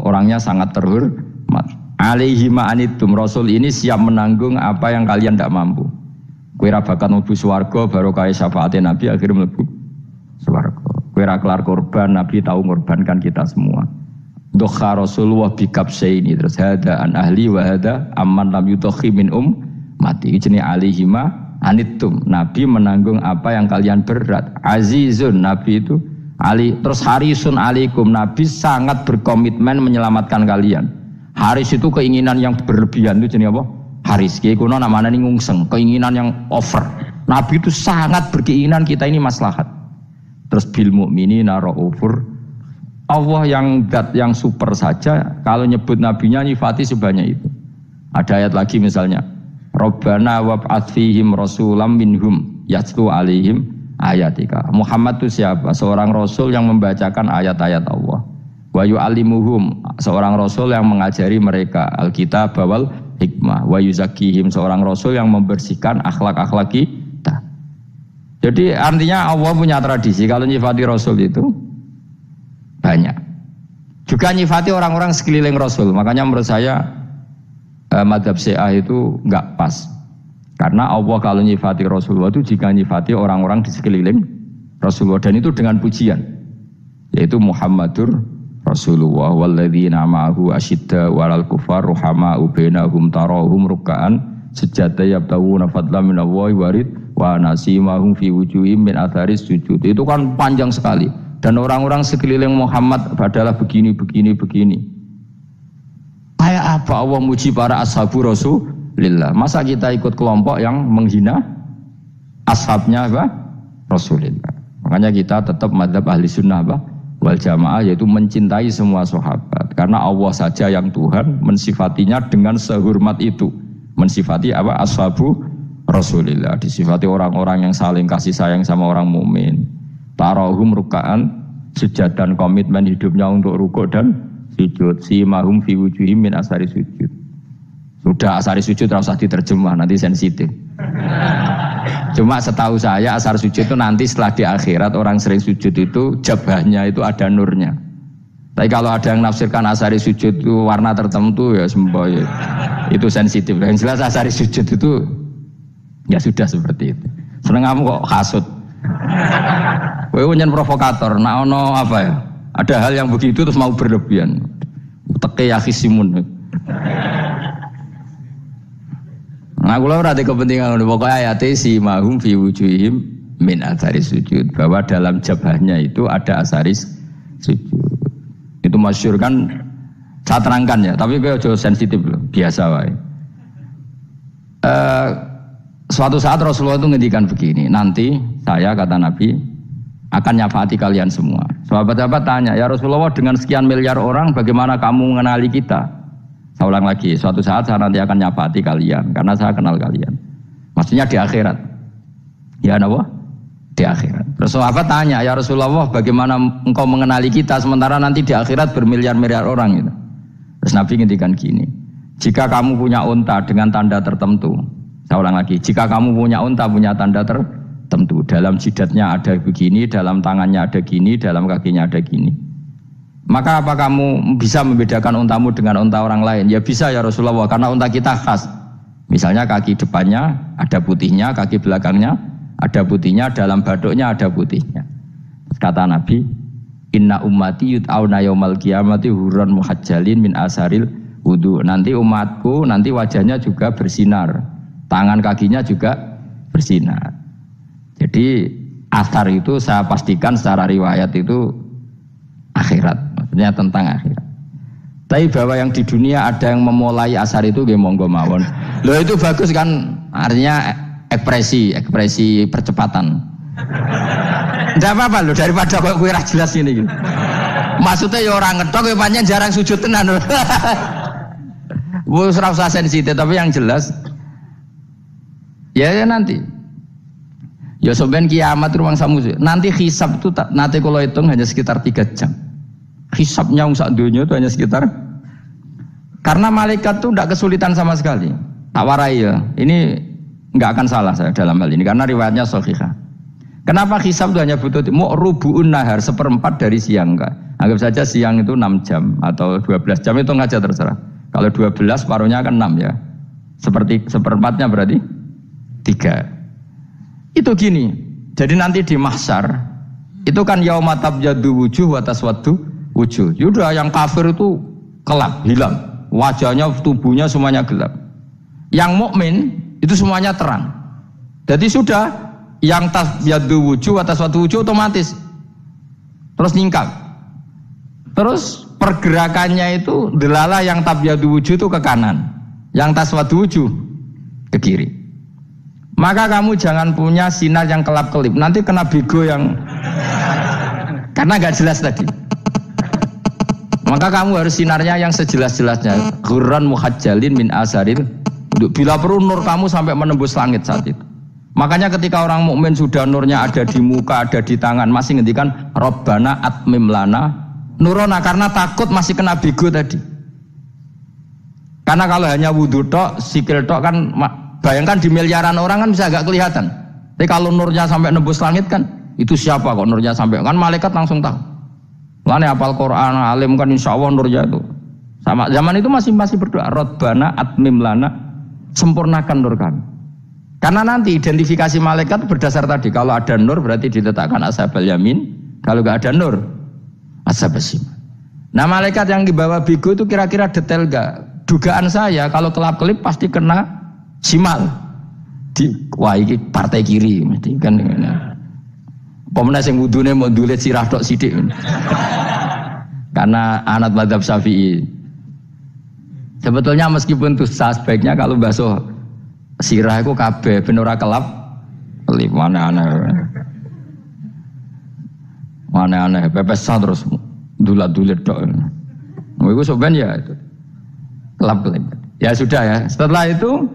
Orangnya sangat terhormat. Alaihi ma'anitum, Rasul ini siap menanggung apa yang kalian tidak mampu. Kowe ra bakal mlebu swarga barokah syafaate Nabi akhirnya mlebu swarga. Kowe ra kelar korban, Nabi tahu mengorbankan kita semua. Dokha Rasulullah bikabsaini, terus hada an ahli wa hada amman lam yudokhi min mati. Jenenge alaihi ma'anitum, Nabi menanggung apa yang kalian berat. Azizun, Nabi itu Ali, terus harisun alaikum, Nabi sangat berkomitmen menyelamatkan kalian. Haris itu keinginan yang berlebihan, itu jenis apa? Haris, kiai kuno namanya ini ngungseng, keinginan yang over. Nabi itu sangat berkeinginan kita ini maslahat. Terus bil mu'minina raufur, Allah yang dat yang super saja, kalau nyebut nabinya nyifati sebanyak itu. Ada ayat lagi misalnya, Rabbana wab'ats fihim rasulam minhum yatlu alaihim ayatika. Muhammad itu siapa? Seorang rasul yang membacakan ayat-ayat Allah. Wa yu'allimuhum, seorang rasul yang mengajari mereka alkitab wal hikmah. Wa yuzakkihim, seorang rasul yang membersihkan akhlak-akhlak kita. Jadi artinya Allah punya tradisi kalau nyifati rasul itu banyak. Juga nyifati orang-orang sekeliling rasul. Makanya menurut saya madhab Syiah itu enggak pas. Karena Allah kalau nyifati Rasulullah itu jika nyifati orang-orang di sekeliling Rasulullah, dan itu dengan pujian, yaitu Muhammadur Rasulullah walladzina ma'ahu asyidda walal kufar ruhama'u bainahum tarahum ruk'an sujada yabtawuna fadlan minallahi warid wa nasimahum fi wujuhim min atharis sujud. Itu kan panjang sekali, dan orang-orang sekeliling Muhammad adalah begini. Kayak apa Allah muji para ashabu Rasul Lillah. Masa kita ikut kelompok yang menghina ashabnya apa? Rasulullah. Makanya kita tetap madzhab ahli sunnah apa? Wal jamaah, yaitu mencintai semua sahabat. Karena Allah saja yang Tuhan mensifatinya dengan sehormat itu. Mensifati apa? Ashabu Rasulullah. Disifati orang-orang yang saling kasih sayang sama orang mukmin. Tarahum ruk'an, sujud dan komitmen hidupnya untuk rukuk dan sujud. Simahum fi wujuhim min asari sujud. Sudah asar sujud tidak usah diterjemah, nanti sensitif. Cuma setahu saya asar sujud itu nanti setelah di akhirat orang sering sujud itu jabahnya itu ada nurnya. Tapi kalau ada yang nafsirkan asar sujud itu warna tertentu ya semboy. Itu sensitif. Yang jelas asar sujud itu ya sudah seperti itu. Seneng kamu kok hasut. Kowe nyen provokator, nak ono apa ya? Ada hal yang begitu terus mau berlebihan. Teke ya khisimun. Nah, kula ora ada kepentingan pokoknya ayat si mahum fi wujuhim min atharis sujud, bahwa dalam jabahnya itu ada asaris sujud. Itu masyhur kan, saya terangkan ya, tapi kowe aja sensitif loh, biasa wae. Suatu saat Rasulullah itu ngendikan begini, nanti saya kata Nabi akan nyafaati kalian semua. Sahabat-sahabat tanya, ya Rasulullah dengan sekian miliar orang bagaimana kamu mengenali kita? Saya ulang lagi, suatu saat saya nanti akan nyapati kalian, karena saya kenal kalian. Maksudnya di akhirat. Ya Allah, di akhirat. Terus sahabat tanya, ya Rasulullah bagaimana engkau mengenali kita sementara nanti di akhirat bermiliar-miliar orang gitu. Terus Nabi ngendikan gini, jika kamu punya unta dengan tanda tertentu, saya ulang lagi, jika kamu punya unta punya tanda tertentu, dalam jidatnya ada begini, dalam tangannya ada gini, dalam kakinya ada gini, maka apa kamu bisa membedakan untamu dengan unta orang lain? Ya bisa ya Rasulullah, karena unta kita khas. Misalnya kaki depannya ada putihnya, kaki belakangnya ada putihnya, dalam baduknya ada putihnya. Kata Nabi, inna ummati yud'auna yaumal qiyamati hurran muhajjalin min asaril wudu. Nanti umatku nanti wajahnya juga bersinar, tangan kakinya juga bersinar. Jadi asar itu saya pastikan secara riwayat itu akhirat, maksudnya tentang akhirat. Tapi bahwa yang di dunia ada yang memulai asar itu nggih monggo mawon. Loh itu bagus kan, artinya ekspresi percepatan. Enggak apa-apa loh, daripada kok kowe ra jelas ini gitu. Maksudnya ya orang ngethok kowe pancen jarang sujud tenan. Wis ora usah sensitif, tapi yang jelas ya nanti. Ya sampean kiamat ruang samu. Nanti hisab itu nanti kalau hitung hanya sekitar 3 jam. Hisabnya sak dunia itu hanya sekitar, karena malaikat itu tidak kesulitan sama sekali. Tak warai ya, ini nggak akan salah saya dalam hal ini karena riwayatnya sahihah. Kenapa hisab itu hanya butuh rubu'un nahar, seperempat dari siang enggak? Anggap saja siang itu 6 jam atau 12 jam itu aja terserah. Kalau 12 paruhnya kan 6 ya. Seperti seperempatnya berarti 3. Itu gini. Jadi nanti di mahsyar itu kan yauma tabyaddu wujuh wa taswaddu wujuh. Yaudah yang kafir itu kelap, hilang. Wajahnya, tubuhnya semuanya gelap. Yang mukmin itu semuanya terang. Jadi sudah yang tabyaddu wujuh atas suatu wujuh otomatis terus nyingkap. Terus pergerakannya itu delala yang tabyaddu wujuh itu ke kanan, yang taswaddu wujuh ke kiri. Maka kamu jangan punya sinar yang kelap-kelip, nanti kena bego yang karena gak jelas tadi. Maka kamu harus sinarnya yang sejelas-jelasnya. Ghurran muhajjalin min asaril. Bila perlu nur kamu sampai menembus langit saat itu. Makanya ketika orang mukmin sudah nurnya ada di muka, ada di tangan, masih ngendikan Rabbana atmim lana nurona, karena takut masih kena bego tadi. Karena kalau hanya wudu tok, sikil tok kan, bayangkan di miliaran orang kan bisa agak kelihatan. Tapi kalau nurnya sampai nembus langit kan, itu siapa kok nurnya sampai, kan malaikat langsung tahu. Lane hafal Quran, alim kan insya Allah nurnya itu. Sama zaman itu masih berdoa Rabbana atmim lana, sempurnakan nur kami. Karena nanti identifikasi malaikat berdasar tadi, kalau ada nur berarti diletakkan ashabal yamin, kalau nggak ada nur ashabas shimal. Nah malaikat yang dibawa bigo itu kira-kira detail nggak? Dugaan saya kalau kelap-kelip pasti kena simal. Wah ini partai kiri mesti kan. Pemenang yang wudune mau dulet sirah tok sidik. Karena anak madzhab Syafi'i. Sebetulnya meskipun itu sebaiknya kalau basuh sirah itu kabeh ben ora kelap kelip mana-mana pepesan terus dulat-dulit tok. Iku soben ya itu kelap kelip. Ya sudah ya. Setelah itu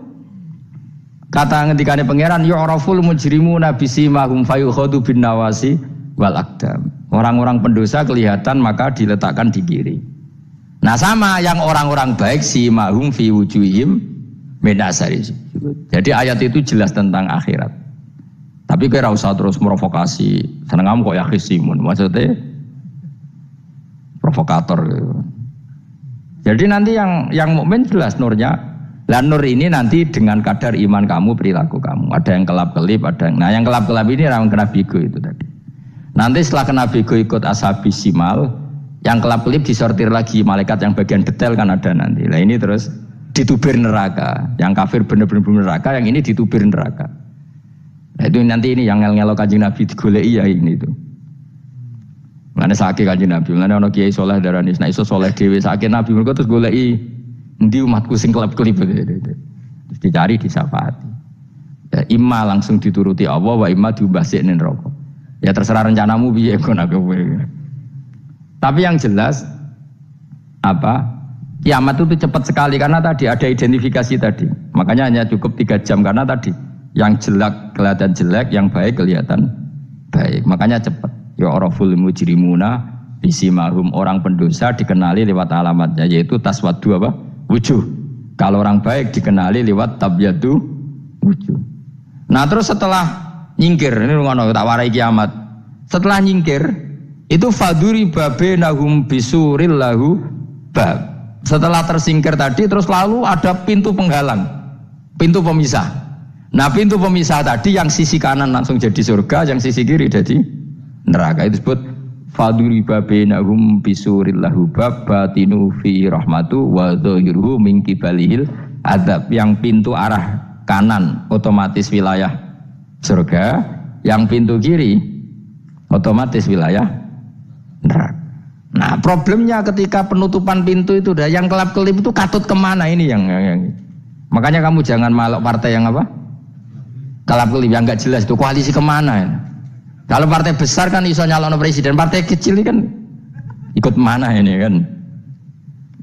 kata ngendikane pangeran yu'raful mujrimuna bisimahum fayukhadu bin nawasi wal aqdam. Orang-orang pendosa kelihatan maka diletakkan di kiri. Nah sama yang orang-orang baik simahum fi wujuhihim min asari. Jadi ayat itu jelas tentang akhirat. Tapi kira usah terus provokasi. Seneng kamu kok yakin simun. Maksudnya provokator gitu. Jadi nanti yang mukmin jelas nurnya. Lah nur ini nanti dengan kadar iman kamu, perilaku kamu. Ada yang kelap-kelip, ada yang. Nah yang kelap-kelip ini yang kena bigo itu tadi. Nanti setelah kena bigo ikut ashabis simal, yang kelap-kelip disortir lagi malaikat yang bagian detail kan ada nanti. Nah ini terus ditubir neraka. Yang kafir benar-benar neraka, yang ini ditubir neraka. Nah, itu nanti ini yang ngel-ngelo Kanjeng Nabi digoleki ya ini itu. Mane sakit Kanjeng Nabi, mane ana kiai saleh darani nek iso saleh dhewe sakit Nabi mergo terus goleki endi umatku sing kelep-kelip terus dicari disafaati. Ya imma langsung dituruti Allah wa imma diubasik ning neraka. Ya terserah rencanamu piye kon aku. Tapi yang jelas kiamat itu cepat sekali karena tadi ada identifikasi tadi. Makanya hanya cukup 3 jam karena tadi yang jelek kelihatan jelek, yang baik kelihatan baik. Makanya cepat. Ya araful mujrimuna bisimahum, orang pendosa dikenali lewat alamatnya yaitu taswaddu wujuh. Kalau orang baik dikenali lewat tabyaddu wujuh. Nah terus setelah nyingkir, ini ngono tak warai kiamat. Setelah nyingkir itu faduri babenahum bisuril lahu bab. Setelah tersingkir tadi terus lalu ada pintu penghalang, pintu pemisah. Nah pintu pemisah tadi yang sisi kanan langsung jadi surga, yang sisi kiri jadi neraka. Itu disebut faduri babenahum bisuril lahu bab batinu fi rahmatu wa dhahiruhu min qibalihil adzab. Yang pintu arah kanan otomatis wilayah surga, yang pintu kiri otomatis wilayah neraka. Nah problemnya ketika penutupan pintu itu dah yang kelap-kelip itu katut kemana ini yang makanya kamu jangan malok partai yang kelap-kelip yang nggak jelas itu koalisi kemana ya? Kalau partai besar kan iso nyalon presiden, partai kecil ini kan ikut mana ini kan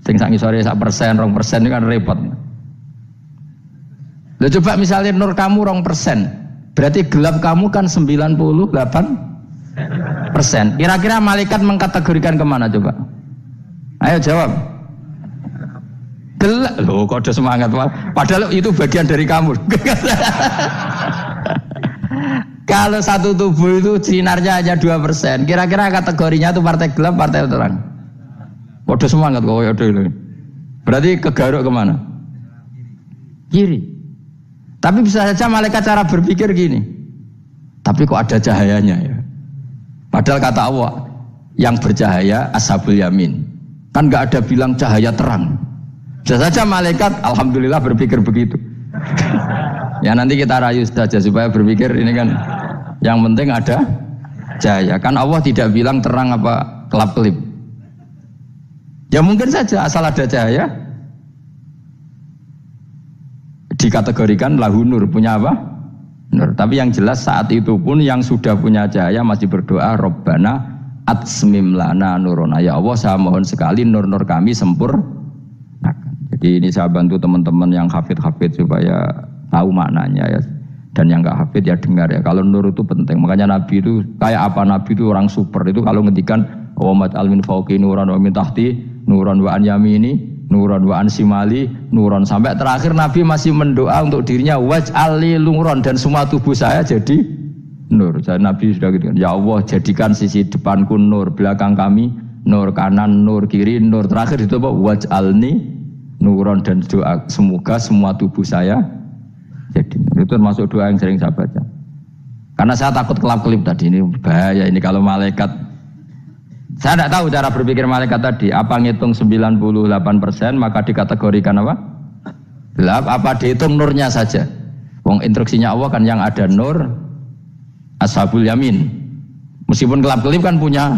sing sak ngisore 1%, 2% ini kan repot. Lo coba misalnya nur kamu 2%, berarti gelap kamu kan 98%. Kira-kira malaikat mengkategorikan kemana coba? Ayo jawab. Gelap. Loh kok ada semangat. Padahal itu bagian dari kamu. Kalau satu tubuh itu sinarnya hanya 2%, kira-kira kategorinya itu partai gelap, partai terang. Waduh semangat kok ya dulu. Berarti kegaruk kemana? Kiri. Tapi bisa saja malaikat cara berpikir gini. Tapi kok ada cahayanya ya? Padahal kata Allah, yang bercahaya ashabul yamin. Kan nggak ada bilang cahaya terang. Bisa saja malaikat, alhamdulillah berpikir begitu. Ya nanti kita rayu saja supaya berpikir ini kan yang penting ada cahaya. Kan Allah tidak bilang terang apa kelap-kelip. Ya mungkin saja asal ada cahaya dikategorikan lahu nur, punya apa? Nur. Tapi yang jelas saat itu pun yang sudah punya cahaya masih berdoa Rabbana atsmim lana nurona. Ya Allah saya mohon sekali nur-nur kami sempurnakan. Jadi ini saya bantu teman-teman yang hafid-hafid supaya tahu maknanya ya. Dan yang enggak hafid ya dengar ya. Kalau nur itu penting. Makanya Nabi itu kayak apa? Nabi itu orang super. Itu kalau ngendikan wa mat almin fauqi nuran wa min tahti nuran wa an yamini nuran wa an simali nuran, sampai terakhir Nabi masih mendoa untuk dirinya waj'alli nuran, dan semua tubuh saya jadi nur. Jadi Nabi sudah gitu, ya Allah jadikan sisi depanku nur, belakang kami nur, kanan nur, kiri nur, terakhir itu apa? Waj'alni nuran, dan doa semoga semua tubuh saya jadi nur. Itu termasuk doa yang sering saya baca. Karena saya takut kelap-kelip tadi, ini bahaya ini kalau malaikat. Saya tidak tahu cara berpikir malaikat tadi. Apa ngitung 98% maka dikategorikan apa? Gelap. Apa dihitung nurnya saja? Wong instruksinya Allah kan yang ada nur ashabul yamin. Meskipun gelap-gelip kan punya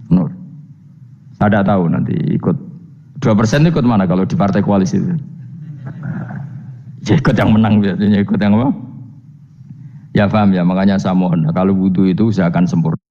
nur. Saya tidak tahu nanti ikut 2% ikut mana kalau di partai koalisi itu? Ya ikut yang menang biasanya, ikut yang apa? Ya paham ya, makanya saya mohon kalau wudu itu usahakan sempurna.